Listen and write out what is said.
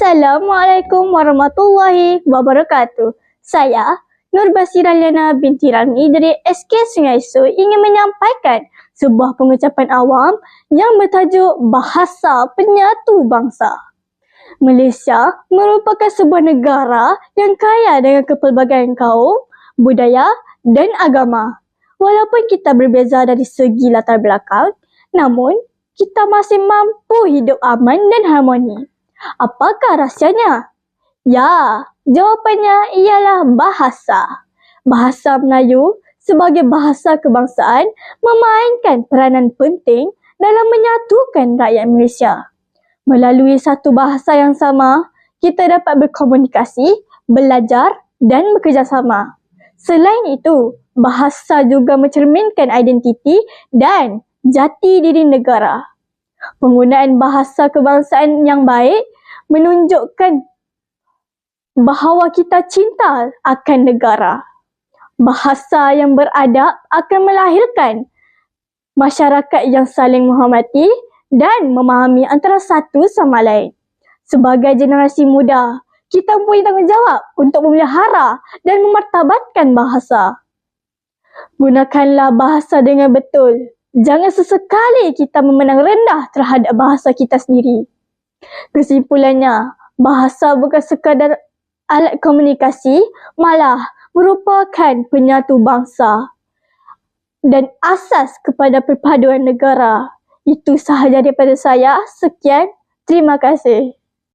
Assalamualaikum warahmatullahi wabarakatuh. Saya Nur Basirah Liana binti Ramli dari SK Sungai Su ingin menyampaikan sebuah pengucapan awam yang bertajuk Bahasa Penyatu Bangsa. Malaysia merupakan sebuah negara yang kaya dengan kepelbagaian kaum, budaya dan agama. Walaupun kita berbeza dari segi latar belakang, namun kita masih mampu hidup aman dan harmoni. Apakah rahsianya? Ya, jawapannya ialah bahasa. Bahasa Melayu sebagai bahasa kebangsaan memainkan peranan penting dalam menyatukan rakyat Malaysia. Melalui satu bahasa yang sama, kita dapat berkomunikasi, belajar dan bekerjasama. Selain itu, bahasa juga mencerminkan identiti dan jati diri negara. Penggunaan bahasa kebangsaan yang baik menunjukkan bahawa kita cinta akan negara. Bahasa yang beradab akan melahirkan masyarakat yang saling menghormati dan memahami antara satu sama lain. Sebagai generasi muda, kita mempunyai tanggungjawab untuk memelihara dan memartabatkan bahasa. Gunakanlah bahasa dengan betul. Jangan sesekali kita memandang rendah terhadap bahasa kita sendiri. Kesimpulannya, bahasa bukan sekadar alat komunikasi, malah merupakan penyatu bangsa dan asas kepada perpaduan negara. Itu sahaja daripada saya. Sekian, terima kasih.